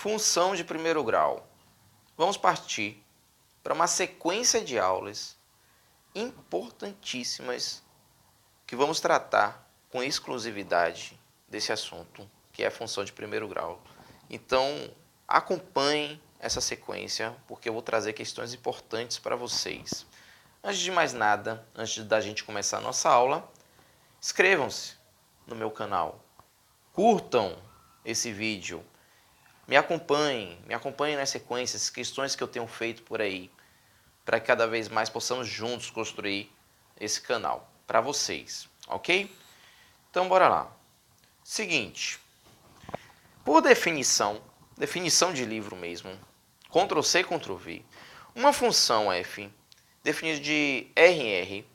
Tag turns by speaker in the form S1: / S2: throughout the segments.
S1: Função de primeiro grau. Vamos partir para uma sequência de aulas importantíssimas que vamos tratar com exclusividade desse assunto, que é a função de primeiro grau. Então, acompanhem essa sequência, porque eu vou trazer questões importantes para vocês. Antes de mais nada, antes da gente começar a nossa aula, inscrevam-se no meu canal, curtam esse vídeo, me acompanhem nas sequências, questões que eu tenho feito por aí, para que cada vez mais possamos juntos construir esse canal para vocês, ok? Então, bora lá. Seguinte, por definição de livro mesmo, Ctrl+C, Ctrl+V, uma função f definida de R em R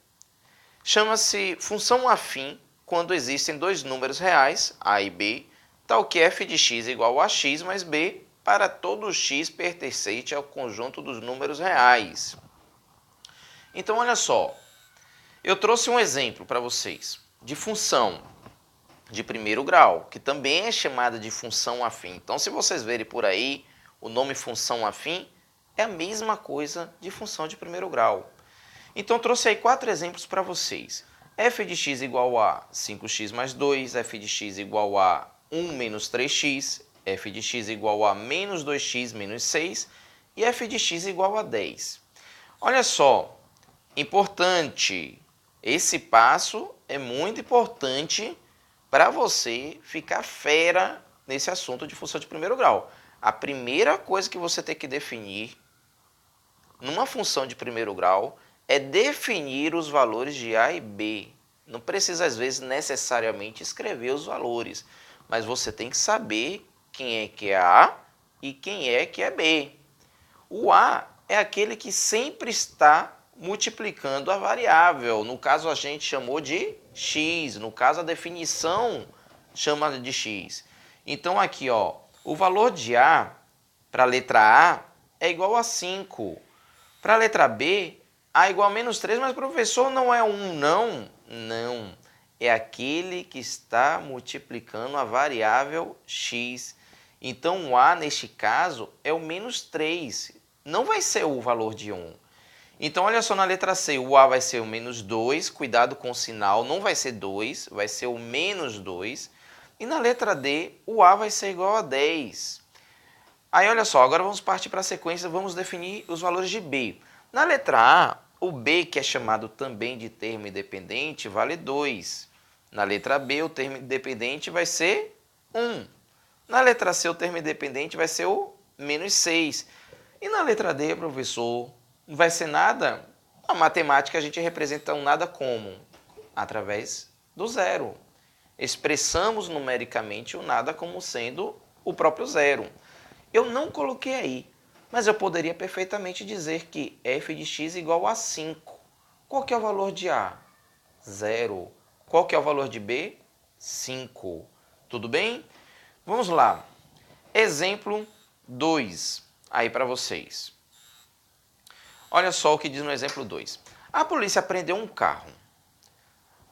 S1: chama-se função afim quando existem dois números reais, a e b, tal que f de x é igual a x mais b para todo x pertencente ao conjunto dos números reais. Então, olha só, eu trouxe um exemplo para vocês de função de primeiro grau, que também é chamada de função afim. Então, se vocês verem por aí o nome função afim, é a mesma coisa de função de primeiro grau. Então, trouxe aí 4 exemplos para vocês. F de x igual a 5x mais 2, f de x igual a 1 menos 3x, f de x igual a menos 2x menos 6 e f de x igual a 10. Olha só, importante, esse passo é muito importante para você ficar fera nesse assunto de função de primeiro grau. A primeira coisa que você tem que definir numa função de primeiro grau é definir os valores de A e B. Não precisa, às vezes, necessariamente escrever os valores, mas você tem que saber quem é que é A e quem é que é B. O A é aquele que sempre está multiplicando a variável. No caso, a gente chamou de x. No caso, a definição chama de x. Então, aqui, ó, o valor de A para a letra A é igual a 5. Para a letra B, A é igual a menos 3, mas professor, não é 1, não? Não. É aquele que está multiplicando a variável x. Então, o A, neste caso, é o menos 3. Não vai ser o valor de 1. Então, olha só, na letra C, o A vai ser o menos 2. Cuidado com o sinal, não vai ser 2, vai ser o menos 2. E na letra D, o A vai ser igual a 10. Aí, olha só, agora vamos partir para a sequência, vamos definir os valores de B. Na letra A, o B, que é chamado também de termo independente, vale 2. Na letra B, o termo independente vai ser 1. Na letra C, o termo independente vai ser o menos 6. E na letra D, professor, não vai ser nada? Na matemática, a gente representa um nada como? Através do zero. Expressamos numericamente o nada como sendo o próprio zero. Eu não coloquei aí, mas eu poderia perfeitamente dizer que f de x é igual a 5. Qual que é o valor de A? 0. Qual que é o valor de B? 5. Tudo bem? Vamos lá. Exemplo 2 aí para vocês. Olha só o que diz no exemplo 2. A polícia apreendeu um carro.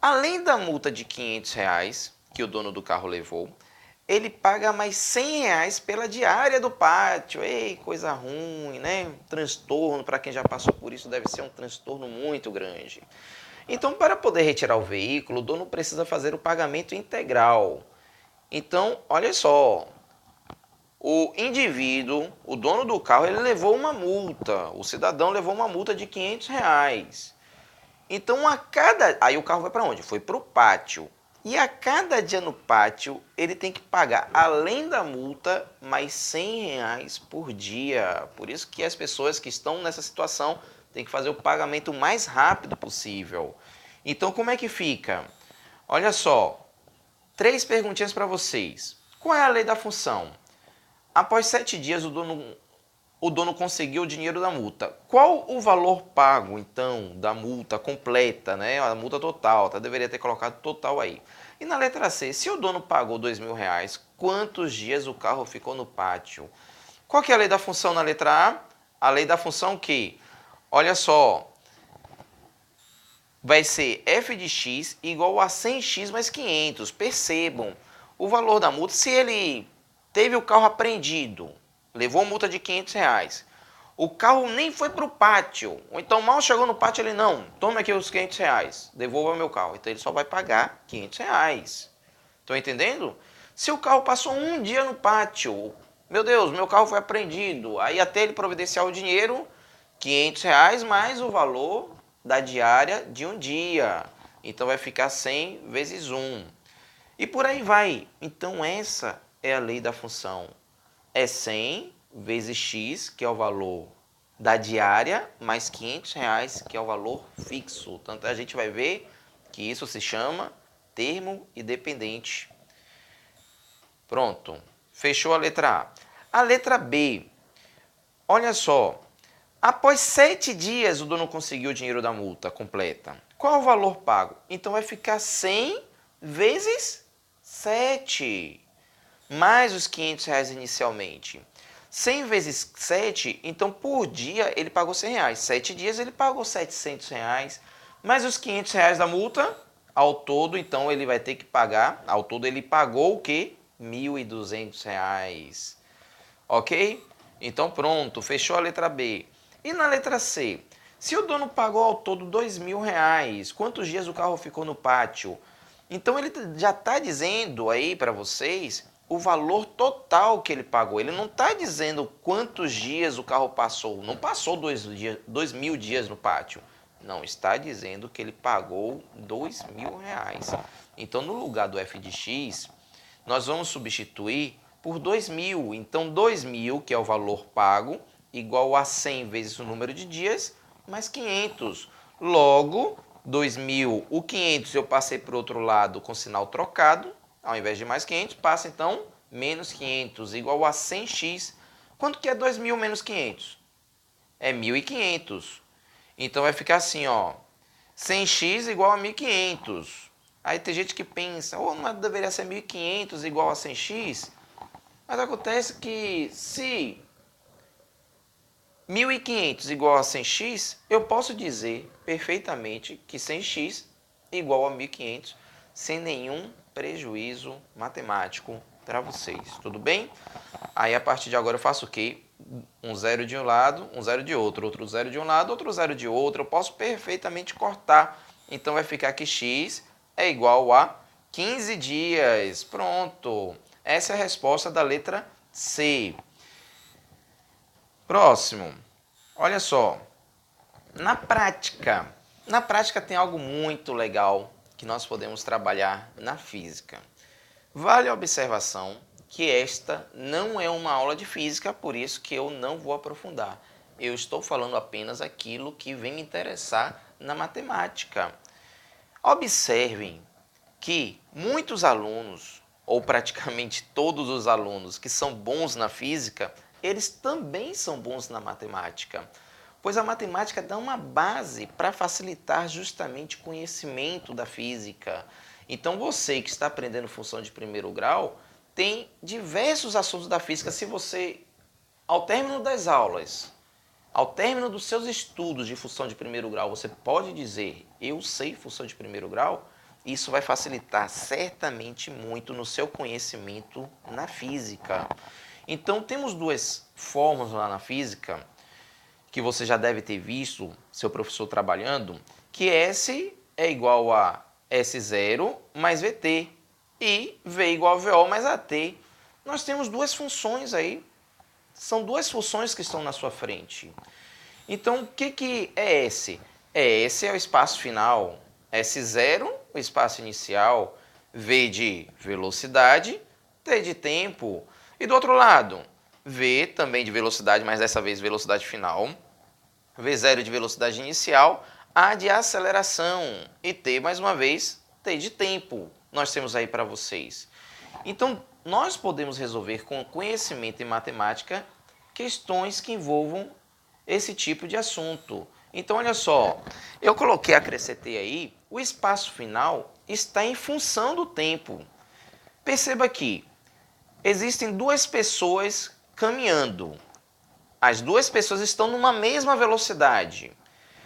S1: Além da multa de R$500 que o dono do carro levou, ele paga mais R$100 pela diária do pátio. Ei, coisa ruim, né? Transtorno, para quem já passou por isso, deve ser um transtorno muito grande. Então, para poder retirar o veículo, o dono precisa fazer o pagamento integral. Então, olha só, o indivíduo, o dono do carro, ele levou uma multa. O cidadão levou uma multa de R$500. Então, aí o carro vai para onde? Foi para o pátio. E a cada dia no pátio, ele tem que pagar, além da multa, mais R$100 por dia. Por isso que as pessoas que estão nessa situação têm que fazer o pagamento o mais rápido possível. Então, como é que fica? Olha só, 3 perguntinhas para vocês. Qual é a lei da função? Após 7 dias, o dono conseguiu o dinheiro da multa. Qual o valor pago, então, da multa completa, né? A multa total, tá? Deveria ter colocado total aí. E na letra C, se o dono pagou R$2.000, quantos dias o carro ficou no pátio? Qual que é a lei da função na letra A? A lei da função que, olha só, vai ser f de x igual a 100x mais 500. Percebam, o valor da multa, se ele teve o carro apreendido, levou multa de R$ 500. O carro nem foi para o pátio, ou então mal chegou no pátio, ele não, toma aqui os R$ 500, devolva meu carro. Então ele só vai pagar R$ 500. Estão entendendo? Se o carro passou um dia no pátio, meu Deus, meu carro foi apreendido, aí até ele providenciar o dinheiro, R$ 500 mais o valor da diária de um dia. Então vai ficar 100 vezes 1. E por aí vai. Então essa é a lei da função. É 100 vezes x, que é o valor da diária, mais R$ 500, que é o valor fixo. Tanto a gente vai ver que isso se chama termo independente. Pronto. Fechou a letra A. A letra B. Olha só. Após 7 dias o dono conseguiu o dinheiro da multa completa. Qual é o valor pago? Então vai ficar 100 vezes 7. Mais os R$ 500 inicialmente. 100 vezes 7, então por dia ele pagou R$ 100. 7 dias ele pagou R$ 700. Mais os R$ 500 da multa, ao todo, então ele vai ter que pagar, ao todo ele pagou o quê? R$ 1.200. Ok? Então pronto, fechou a letra B. E na letra C? Se o dono pagou ao todo R$ 2.000, quantos dias o carro ficou no pátio? Então ele já está dizendo aí para vocês o valor total que ele pagou. Ele não está dizendo quantos dias o carro passou. Não passou 2.000 dias no pátio. Não, está dizendo que ele pagou R$ 2.000. Então, no lugar do f de x, nós vamos substituir por 2.000. Então, 2.000, que é o valor pago, igual a 100 vezes o número de dias, mais 500. Logo, 2.000, o 500 eu passei para o outro lado com sinal trocado. Ao invés de mais 500, passa então menos 500, igual a 100x. Quanto que é 2.000 menos 500? É 1.500. Então vai ficar assim, ó, 100x igual a 1.500. Aí tem gente que pensa, mas deveria ser 1.500 igual a 100x? Mas acontece que se 1.500 igual a 100x, eu posso dizer perfeitamente que 100x igual a 1.500 sem nenhum prejuízo matemático para vocês, tudo bem? Aí a partir de agora eu faço o quê? Um zero de um lado, um zero de outro, outro zero de um lado, outro zero de outro, eu posso perfeitamente cortar. Então vai ficar que x é igual a 15 dias, pronto. Essa é a resposta da letra C. Próximo, olha só, na prática tem algo muito legal que nós podemos trabalhar na física. Vale a observação que esta não é uma aula de física, por isso que eu não vou aprofundar. Eu estou falando apenas aquilo que vem me interessar na matemática. Observem que muitos alunos, ou praticamente todos os alunos que são bons na física, eles também são bons na matemática, pois a matemática dá uma base para facilitar justamente o conhecimento da física. Então você que está aprendendo função de primeiro grau, tem diversos assuntos da física. Se você, ao término das aulas, ao término dos seus estudos de função de primeiro grau, você pode dizer, eu sei função de primeiro grau, isso vai facilitar certamente muito no seu conhecimento na física. Então temos duas fórmulas lá na física, que você já deve ter visto seu professor trabalhando, que S é igual a S0 mais VT e V igual a VO mais AT. Nós temos duas funções aí, são duas funções que estão na sua frente. Então, o que é S? S é o espaço final, S0, o espaço inicial, V de velocidade, T de tempo. E do outro lado, V também de velocidade, mas dessa vez velocidade final, V0 de velocidade inicial, A de aceleração e T, mais uma vez, T de tempo. Nós temos aí para vocês. Então, nós podemos resolver com conhecimento em matemática questões que envolvam esse tipo de assunto. Então, olha só, eu coloquei, acrescentei aí, o espaço final está em função do tempo. Perceba que existem duas pessoas caminhando. As duas pessoas estão numa mesma velocidade.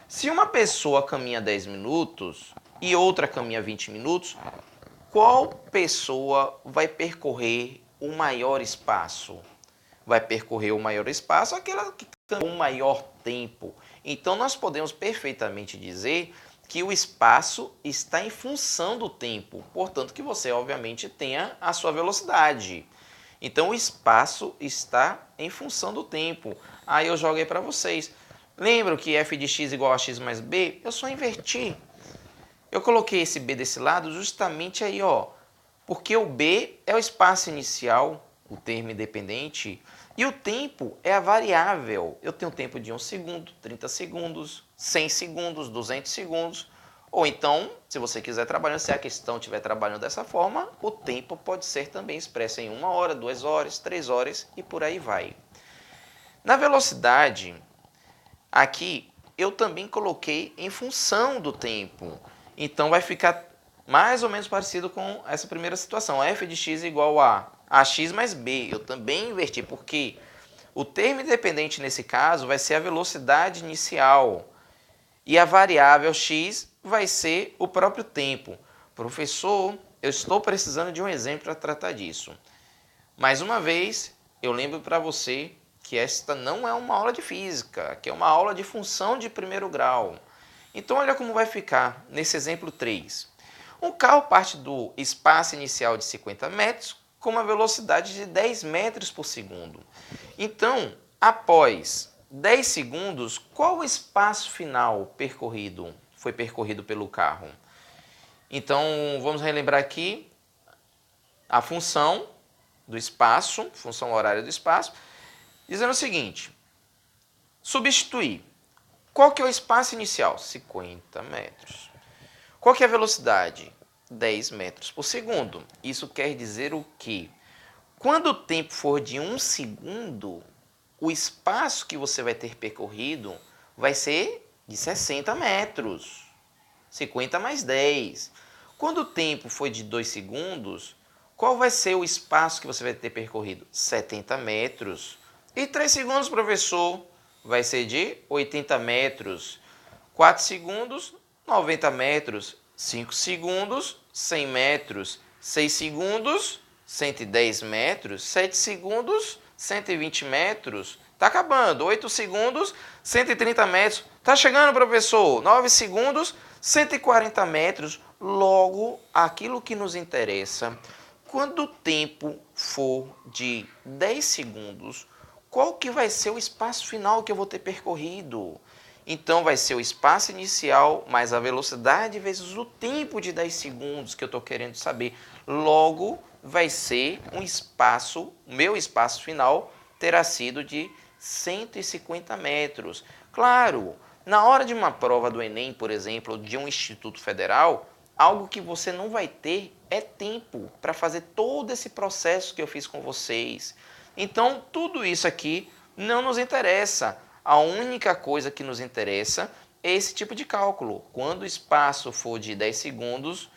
S1: Se uma pessoa caminha 10 minutos e outra caminha 20 minutos, qual pessoa vai percorrer o maior espaço? vai percorrer o maior espaço, aquela que caminhou o maior tempo. Então, nós podemos perfeitamente dizer que o espaço está em função do tempo, portanto que você, obviamente, tenha a sua velocidade. Então, o espaço está em função do tempo. Aí eu joguei para vocês. Lembram que f de x igual a x mais b? Eu só inverti. Eu coloquei esse b desse lado justamente aí, ó, porque o b é o espaço inicial, o termo independente, e o tempo é a variável. Eu tenho tempo de 1 segundo, 30 segundos, 100 segundos, 200 segundos. Ou então, se você quiser trabalhar, se a questão estiver trabalhando dessa forma, o tempo pode ser também expresso em 1 hora, 2 horas, 3 horas e por aí vai. Na velocidade, aqui eu também coloquei em função do tempo. Então vai ficar mais ou menos parecido com essa primeira situação. F de x igual a ax mais b. Eu também inverti, porque o termo independente nesse caso vai ser a velocidade inicial. E a variável x vai ser o próprio tempo. Professor, eu estou precisando de um exemplo para tratar disso. Mais uma vez, eu lembro para você que esta não é uma aula de física, que é uma aula de função de primeiro grau. Então, olha como vai ficar nesse exemplo 3. Um carro parte do espaço inicial de 50 metros com uma velocidade de 10 metros por segundo. Então, após 10 segundos, qual o espaço final foi percorrido pelo carro? Então, vamos relembrar aqui a função do espaço, função horária do espaço, dizendo o seguinte: substituir. Qual que é o espaço inicial? 50 metros. Qual que é a velocidade? 10 metros por segundo. Isso quer dizer o quê? Quando o tempo for de 1 segundo, o espaço que você vai ter percorrido vai ser de 60 metros. 50 mais 10. Quando o tempo for de 2 segundos, qual vai ser o espaço que você vai ter percorrido? 70 metros. E 3 segundos, professor, vai ser de 80 metros. 4 segundos, 90 metros. 5 segundos, 100 metros. 6 segundos, 110 metros. 7 segundos, 120 metros. Está acabando. 8 segundos, 130 metros. Está chegando, professor. 9 segundos, 140 metros. Logo, aquilo que nos interessa, quando o tempo for de 10 segundos, qual que vai ser o espaço final que eu vou ter percorrido? Então, vai ser o espaço inicial mais a velocidade vezes o tempo de 10 segundos que eu estou querendo saber. Logo, vai ser um espaço, o meu espaço final terá sido de 150 metros. Claro, na hora de uma prova do Enem, por exemplo, de um instituto federal, algo que você não vai ter é tempo para fazer todo esse processo que eu fiz com vocês. Então, tudo isso aqui não nos interessa. A única coisa que nos interessa é esse tipo de cálculo. Quando o espaço for de 10 segundos,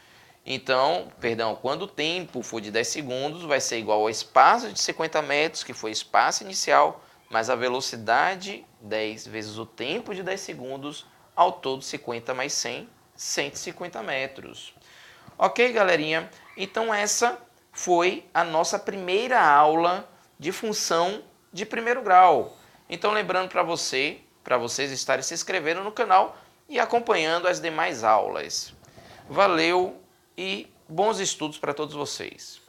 S1: quando o tempo for de 10 segundos, vai ser igual ao espaço de 50 metros, que foi o espaço inicial, mais a velocidade 10 vezes o tempo de 10 segundos, ao todo 50 mais 100, 150 metros. Ok, galerinha? Então essa foi a nossa primeira aula de função de primeiro grau. Então lembrando para vocês estarem se inscrevendo no canal e acompanhando as demais aulas. Valeu e bons estudos para todos vocês.